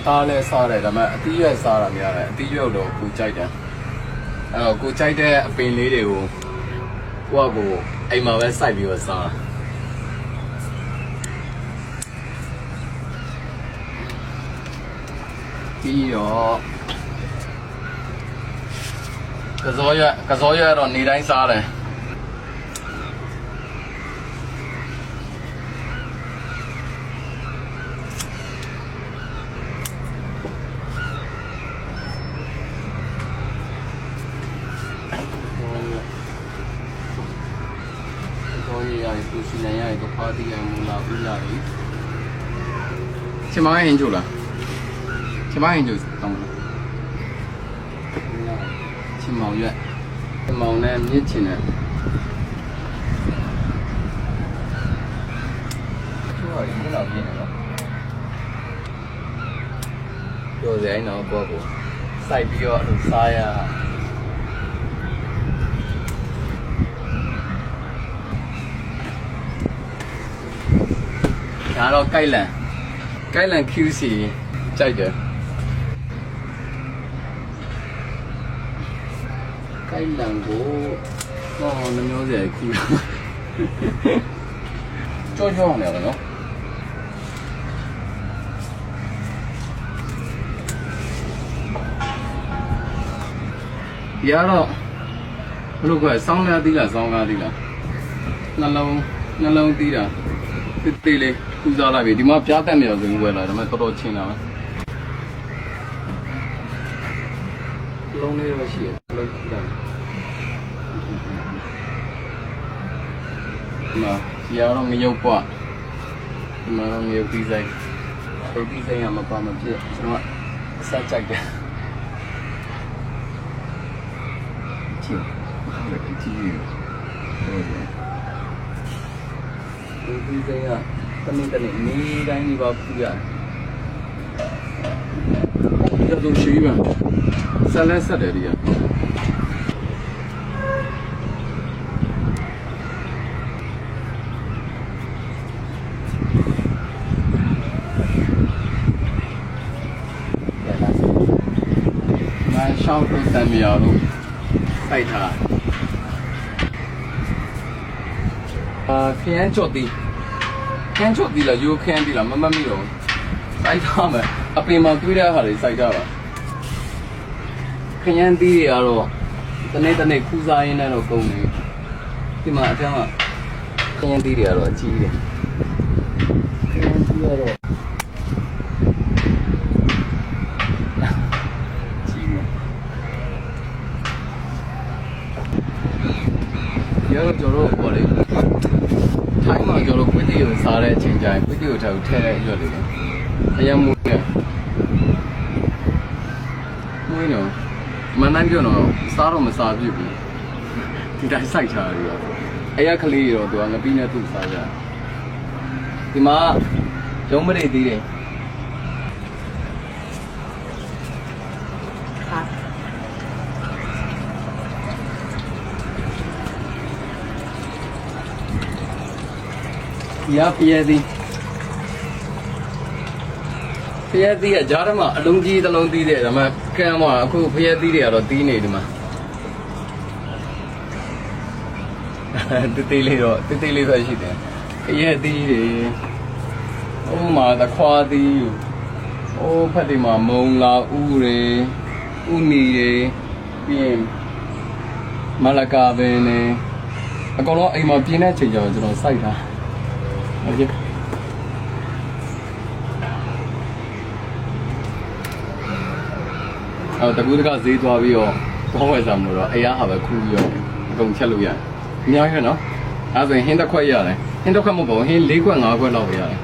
သားလဲစားတယ်ဒါပေမဲ့အသီးရွက်စားတာများတယ်အသီးရွက်တော့ကိုကြိုက်တယ်အဲ့တော့ကိုကြိုက်တဲ့အပင်လေးတွေကိုကိုအိမ်မှာပဲစိုက်ပြီးတော့စားပြီးတော့ကစောရွက်တော့နေတိုင်းစားတယ်သူစီနိုင်ရတော့ပါတီရမလာဘူးလားချင်မဟင်းကျလားချင်မဟင်းကျတောင်းလားချင်မောင်ရွက်ချင်မောင်နဲ့မြစ်ချင်တယ်သူကဒီလောက်ပြင်းနေတော့ပြောစရာain'tတော့ပေါ့ကိုစိုက်ပြီးတော့အဲ့လိုစားရဒါတော့ကိုက်လန် QC ကြိုက်တယ်ကိုက်လန်ကိုနှမျိုးစရာခူးကြောအောင်လေနော်ဒီကတော့ဘယ်လိုခေါ်ဆောင်းကားသီးလားဆောင်းကားသီးလားနှလုံးသီးတာတေးလေးပူဇော်လိုက်ပြီဒီမှာပြားတက်မြော်စင်ဝယ်လာဒါပေမဲ့တော်တော်ချင်းလာပဲလုံးလေးတော့ရှိတယ်လုံးကြည့်လိုက်ဒီမှာဒီကတော့ငရုတ်ပွားဒီမှာတော့ငရုတ်ပြီးဆိုင်ပြီးဆိုင်ရမှာပါမဖြစ်ကျွန်တော်အစားကြိုက်တယ်ကြည့်ကြည့်ဒီဆိုင်ကတနေ့နေတိုင်းဒီပါပူရတယ်ဒီတော့ရှိပါဆက်လက်ဆက်တယ်ဒီကငါရှောင်းလို့တမ်းမရလို့စိုက်ထားခရမ်းကြော်တီခရမ်းကြော်တီလားရိုးခရမ်းတီလားမမမိတော့စိုက်ထားမယ်အပင်မှာတွေးတဲ့ဟာတွေစိုက်ထားတာခရမ်းတီတွေကတော့တနေ့ခူးစားရင်းနဲ့တော့ကုန်နေဒီမှာအထက်ကခရမ်းတီတွေကတော့အကြီးတယ်ခရမ်းတီကတော့ကျွန်တော်ပေါ်လေထိုင်းမှာကျွန်တော်ကွေးတီကိုစားတဲ့အချိန်ကျရင်ကွေးတီကိုထည့်တဲ့အရွက်လေးအရင်မူးတယ်မွေးနော်မနန်းပြောတော့စားတော့မစားပြဘူးဒီတိုင်းစိုက်ထားရရောအရက်ကလေးရောသူကငပိနဲ့သူ့စားကြဒီမှာရုံးမရိတ်သေးတယ်ဒီကဖျက်သီးကကြားထဲမှာအလုံးကြီးတစ်လုံးသီးတယ်ဒါမှကမ်းမှာအခုဖျက်သီးတွေကတော့သီးနေဒီမှာတေးလေးပဲရှိတယ်ဖျက်သီးတွေဟိုမှာသခွားသီးဟိုဖက်တွေမှာမုံလာဥတွေဥနီတွေပြီးရင်မလကာပင်တွေအကောင်လုံးအိမ်မှာပြင်းတဲ့ချိန်ကျတော့ကျွန်တော်စိုက်တာဟုတ်ကဲ့တကူတကဈေးသွားပြီးတော့ဘောဝယ်စားမလို့တော့အရာဟာပဲခူးပြီးတော့အကုန်ချက်လို့ရတယ်အများကြီးနော်အဲ့ဒါဆိုရင်ဟင်းတစ်ခွက်ရတယ်ဟင်းတစ်ခွက်မဟုတ်ဘူးဟင်း၄ခွက်၅ခွက်လောက်ပဲရတယ်